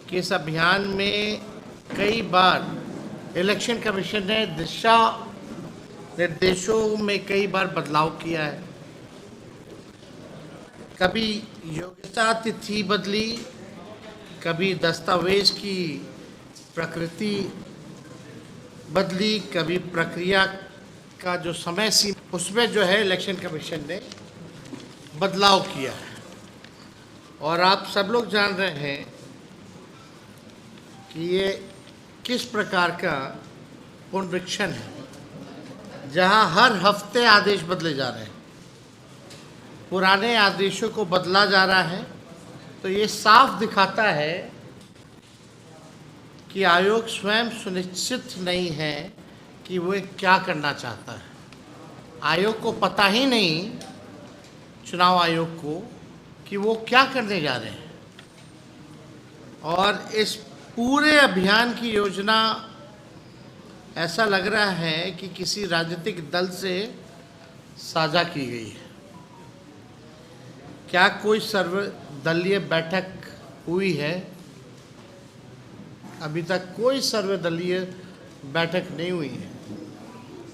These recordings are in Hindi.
कि इस अभियान में कई बार इलेक्शन कमीशन ने दिशा निर्देशों में कई बार बदलाव किया है। कभी योग्यता तिथि बदली, कभी दस्तावेज की प्रकृति बदली, कभी प्रक्रिया का जो समय सीमा उसमें जो है इलेक्शन कमीशन ने बदलाव किया है। और आप सब लोग जान रहे हैं कि ये किस प्रकार का पुनरीक्षण है, जहां हर हफ्ते आदेश बदले जा रहे हैं, पुराने आदेशों को बदला जा रहा है। तो ये साफ दिखाता है कि आयोग स्वयं सुनिश्चित नहीं है कि वो क्या करना चाहता है। आयोग को पता ही नहीं, चुनाव आयोग को, कि वो क्या करने जा रहे हैं। और इस पूरे अभियान की योजना ऐसा लग रहा है कि किसी राजनीतिक दल से साझा की गई है। क्या कोई सर्वदलीय बैठक हुई है? अभी तक कोई सर्वदलीय बैठक नहीं हुई है।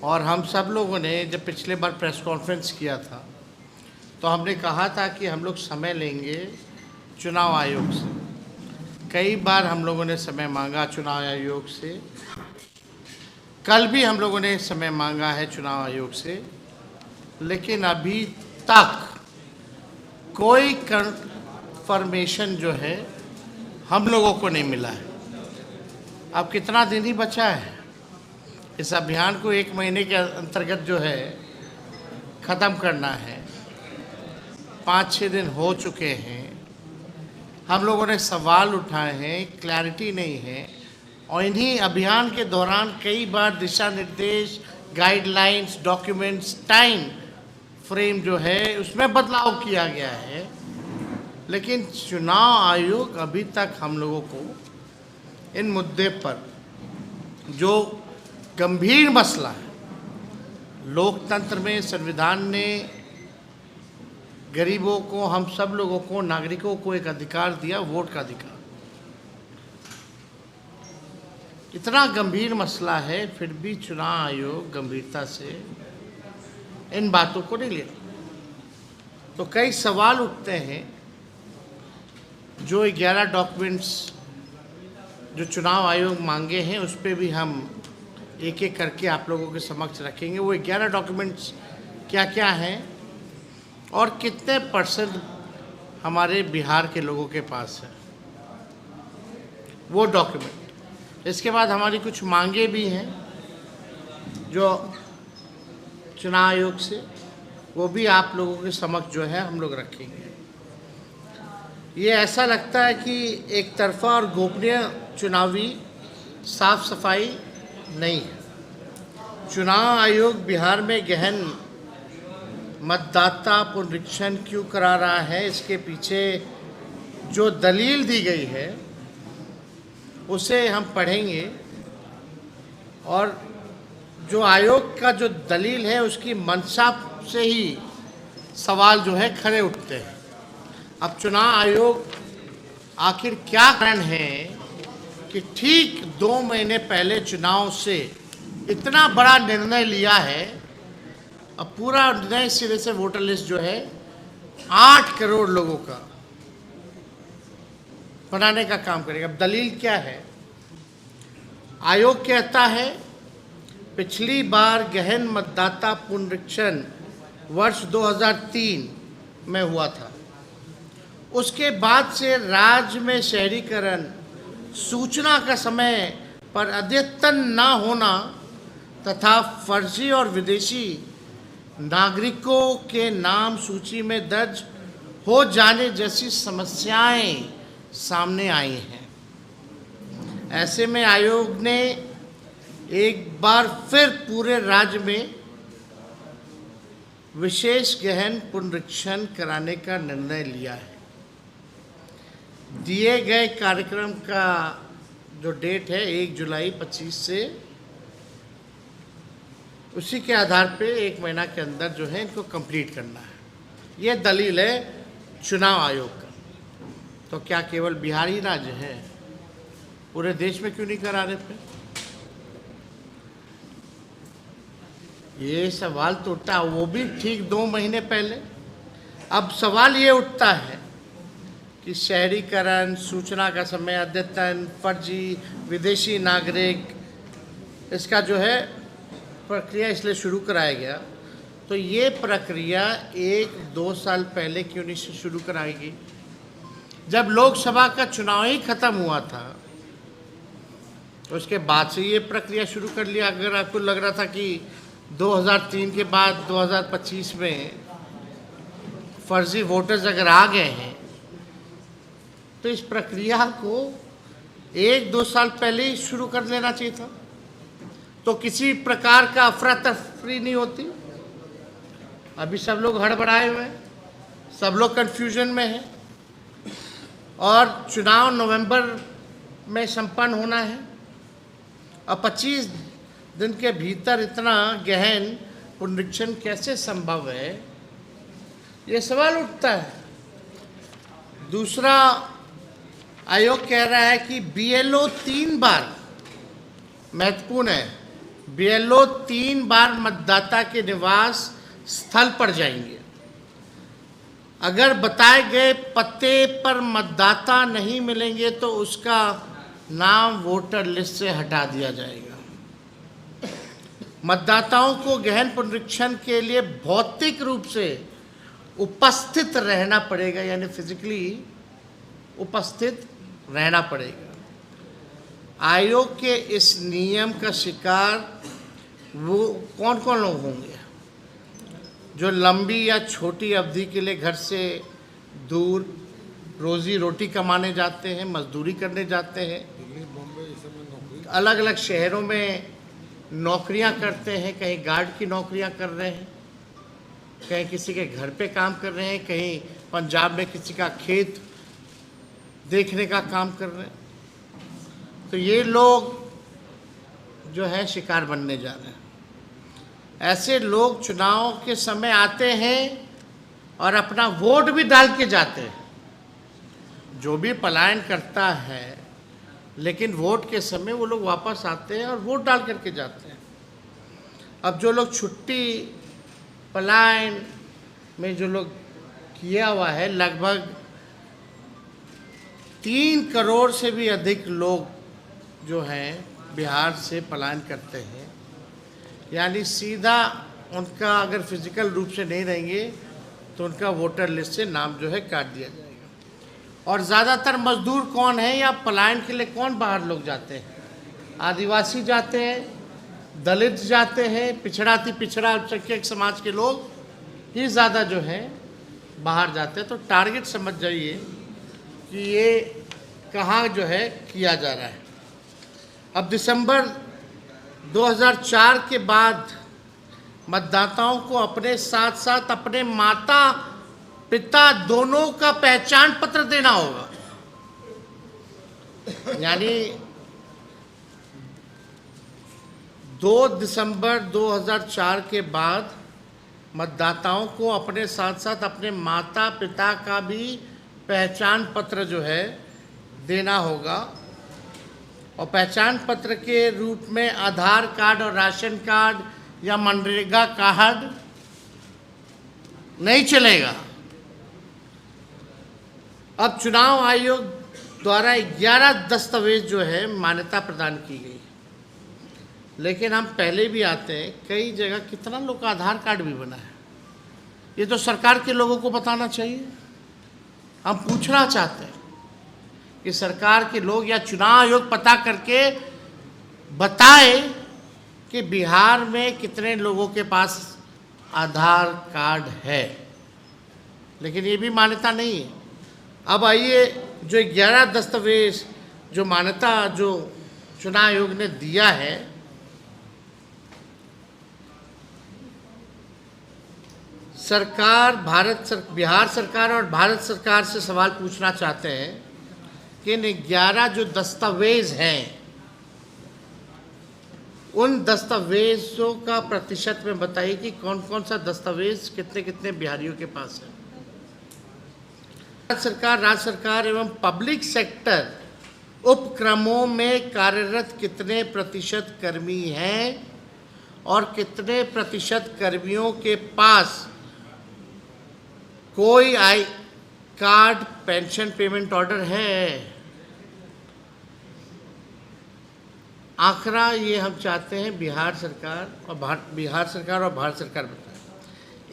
और हम सब लोगों ने जब पिछले बार प्रेस कॉन्फ्रेंस किया था तो हमने कहा था कि हम लोग समय लेंगे चुनाव आयोग से। कई बार हम लोगों ने समय मांगा चुनाव आयोग से। कल भी हम लोगों ने समय मांगा है चुनाव आयोग से, लेकिन अभी तक कोई कंफर्मेशन जो है हम लोगों को नहीं मिला है। अब कितना दिन ही बचा है इस अभियान को, 1 महीने के अंतर्गत जो है ख़त्म करना है। 5-6 दिन हो चुके हैं, हम लोगों ने सवाल उठाए हैं, क्लैरिटी नहीं है। और इन्हीं अभियान के दौरान कई बार दिशा निर्देश, गाइडलाइंस, डॉक्यूमेंट्स, टाइम फ्रेम जो है उसमें बदलाव किया गया है। लेकिन चुनाव आयोग अभी तक हम लोगों को इन मुद्दे पर, जो गंभीर मसला है, लोकतंत्र में संविधान ने गरीबों को, हम सब लोगों को, नागरिकों को एक अधिकार दिया, वोट का अधिकार। इतना गंभीर मसला है, फिर भी चुनाव आयोग गंभीरता से इन बातों को नहीं ले। तो कई सवाल उठते हैं। जो 11 डॉक्यूमेंट्स जो चुनाव आयोग मांगे हैं उस पर भी हम एक एक करके आप लोगों के समक्ष रखेंगे। वो 11 डॉक्यूमेंट्स क्या क्या हैं और कितने % हमारे बिहार के लोगों के पास है वो डॉक्यूमेंट। इसके बाद हमारी कुछ मांगे भी हैं जो चुनाव आयोग से, वो भी आप लोगों के समक्ष जो है हम लोग रखेंगे। ये ऐसा लगता है कि एक तरफा और गोपनीय चुनावी साफ सफाई नहीं है। चुनाव आयोग बिहार में गहन मतदाता पुनरीक्षण क्यों करा रहा है, इसके पीछे जो दलील दी गई है उसे हम पढ़ेंगे। और जो आयोग का जो दलील है उसकी मंशा से ही सवाल जो है खड़े उठते हैं। अब चुनाव आयोग आखिर क्या कारण है कि ठीक 2 महीने पहले चुनाव से इतना बड़ा निर्णय लिया है। अब पूरा नए सिरे से वोटर लिस्ट जो है 8 करोड़ लोगों का बनाने का काम करेगा। अब दलील क्या है? आयोग कहता है पिछली बार गहन मतदाता पुनरीक्षण वर्ष 2003 में हुआ था। उसके बाद से राज्य में शहरीकरण, सूचना का समय पर अद्यतन न होना तथा फर्जी और विदेशी नागरिकों के नाम सूची में दर्ज हो जाने जैसी समस्याएं सामने आई हैं। ऐसे में आयोग ने एक बार फिर पूरे राज्य में विशेष गहन पुनरीक्षण कराने का निर्णय लिया है। दिए गए कार्यक्रम का जो डेट है 1 जुलाई 25 से, उसी के आधार पे 1 महीना के अंदर जो है इनको कंप्लीट करना है। ये दलील है चुनाव आयोग का। तो क्या केवल बिहार ही राज्य है? पूरे देश में क्यों नहीं करा रहे थे? ये सवाल तो उठता, वो भी ठीक 2 महीने पहले। अब सवाल ये उठता है कि शहरीकरण, सूचना का समय अद्यतन, फर्जी विदेशी नागरिक, इसका जो है प्रक्रिया इसलिए शुरू कराया गया। तो ये प्रक्रिया 1-2 साल पहले क्यों नहीं शुरू कराएगी? जब लोकसभा का चुनाव ही खत्म हुआ था तो उसके बाद से ये प्रक्रिया शुरू कर लिया। अगर आपको लग रहा था कि 2003 के बाद 2025 में फर्जी वोटर्स अगर आ गए हैं तो इस प्रक्रिया को 1-2 साल पहले ही शुरू कर लेना चाहिए था, तो किसी प्रकार का अफरा तफरी नहीं होती। अभी सब लोग हड़बड़ाए हुए हैं, सब लोग कन्फ्यूजन में हैं, और चुनाव नवंबर में संपन्न होना है। और 25 दिन के भीतर इतना गहन पुनरीक्षण कैसे संभव है, ये सवाल उठता है। दूसरा, आयोग कह रहा है कि बीएलओ 3 बार, महत्वपूर्ण है, बीएलओ 3 बार मतदाता के निवास स्थल पर जाएंगे। अगर बताए गए पते पर मतदाता नहीं मिलेंगे तो उसका नाम वोटर लिस्ट से हटा दिया जाएगा। मतदाताओं को गहन पुनरीक्षण के लिए भौतिक रूप से उपस्थित रहना पड़ेगा, यानी फिजिकली उपस्थित रहना पड़ेगा। आयोग के इस नियम का शिकार वो कौन कौन लोग होंगे? जो लंबी या छोटी अवधि के लिए घर से दूर रोजी रोटी कमाने जाते हैं, मजदूरी करने जाते हैं, अलग अलग शहरों में नौकरियां करते हैं, कहीं गार्ड की नौकरियां कर रहे हैं, कहीं किसी के घर पे काम कर रहे हैं, कहीं पंजाब में किसी का खेत देखने का काम कर रहे हैं। तो ये लोग जो है शिकार बनने जा रहे हैं। ऐसे लोग चुनाव के समय आते हैं और अपना वोट भी डाल के जाते हैं। जो भी पलायन करता है, लेकिन वोट के समय वो लोग वापस आते हैं और वोट डाल करके जाते हैं। अब जो लोग छुट्टी पलायन में जो लोग किया हुआ है, लगभग 3 करोड़ से भी अधिक लोग जो हैं बिहार से पलायन करते हैं। यानी सीधा उनका अगर फिजिकल रूप से नहीं रहेंगे तो उनका वोटर लिस्ट से नाम जो है काट दिया जाएगा। और ज़्यादातर मजदूर कौन है या पलायन के लिए कौन बाहर लोग जाते हैं? आदिवासी जाते हैं, दलित जाते हैं, पिछड़ा अल्पसंख्यक समाज के लोग ही ज़्यादा जो है बाहर जाते हैं। तो टारगेट समझ जाइए कि ये कहाँ जो है किया जा रहा है। अब दिसंबर 2004 के बाद मतदाताओं को अपने साथ साथ अपने माता पिता दोनों का पहचान पत्र देना होगा। यानी 2 दिसंबर 2004 के बाद मतदाताओं को अपने साथ साथ अपने माता पिता का भी पहचान पत्र जो है देना होगा। और पहचान पत्र के रूप में आधार कार्ड और राशन कार्ड या मनरेगा कार्ड नहीं चलेगा। अब चुनाव आयोग द्वारा 11 दस्तावेज जो है मान्यता प्रदान की गई, लेकिन हम पहले भी आते हैं, कई जगह कितना लोग का आधार कार्ड भी बना है। ये तो सरकार के लोगों को बताना चाहिए। हम पूछना चाहते हैं कि सरकार के लोग या चुनाव आयोग पता करके बताए कि बिहार में कितने लोगों के पास आधार कार्ड है, लेकिन ये भी मान्यता नहीं है। अब आइए, जो 11 दस्तावेज जो मान्यता जो चुनाव आयोग ने दिया है, बिहार सरकार और भारत सरकार से सवाल पूछना चाहते हैं कि इन 11 जो दस्तावेज हैं, उन दस्तावेजों का प्रतिशत में बताइए कि कौन कौन सा दस्तावेज कितने कितने बिहारियों के पास है। भारत सरकार, राज्य सरकार एवं पब्लिक सेक्टर उपक्रमों में कार्यरत कितने प्रतिशत कर्मी हैं और कितने प्रतिशत कर्मियों के पास कोई I card, pension payment order है। आंकड़ा ये हम चाहते हैं बिहार सरकार और भारत सरकार बताए।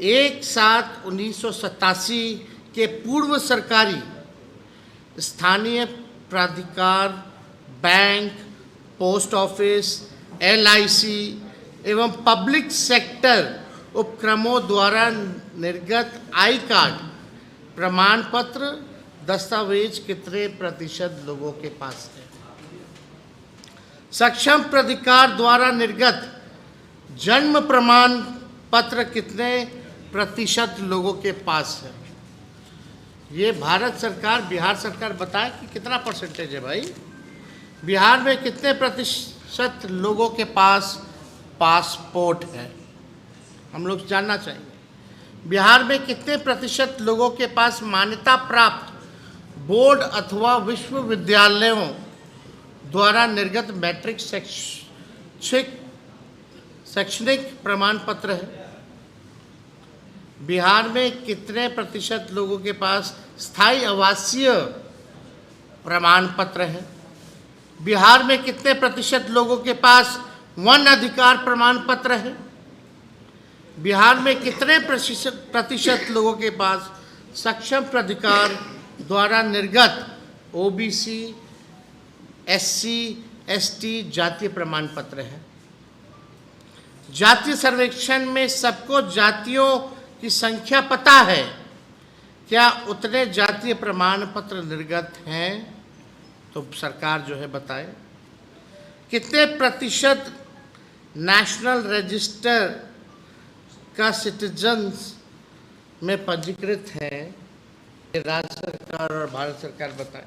1/7/1987 के पूर्व सरकारी स्थानीय प्राधिकार, बैंक, पोस्ट ऑफिस, LIC एवं पब्लिक सेक्टर उपक्रमों द्वारा निर्गत आई कार्ड, प्रमाण पत्र, दस्तावेज कितने प्रतिशत लोगों के पास है। सक्षम प्राधिकार द्वारा निर्गत जन्म प्रमाण पत्र कितने प्रतिशत लोगों के पास है। ये भारत सरकार, बिहार सरकार बताए कि कितना परसेंटेज है भाई। बिहार में कितने प्रतिशत लोगों के पास पासपोर्ट है, हम लोग जानना चाहिए। बिहार में कितने प्रतिशत लोगों के पास मान्यता प्राप्त बोर्ड अथवा विश्वविद्यालयों द्वारा निर्गत मैट्रिक शैक्षणिक प्रमाण पत्र है। बिहार में कितने प्रतिशत लोगों के पास स्थायी आवासीय प्रमाण पत्र है। बिहार में कितने प्रतिशत लोगों के पास वन अधिकार प्रमाण पत्र है। बिहार में कितने प्रतिशत लोगों के पास सक्षम प्राधिकार द्वारा निर्गत OBC, SC, ST जातीय प्रमाण पत्र है। जातीय सर्वेक्षण में सबको जातियों की संख्या पता है, क्या उतने जातीय प्रमाण पत्र निर्गत हैं? तो सरकार जो है बताए। कितने प्रतिशत नेशनल रजिस्टर का सिटीजन्स में पंजीकृत है, राज्य सरकार और भारत सरकार बताए।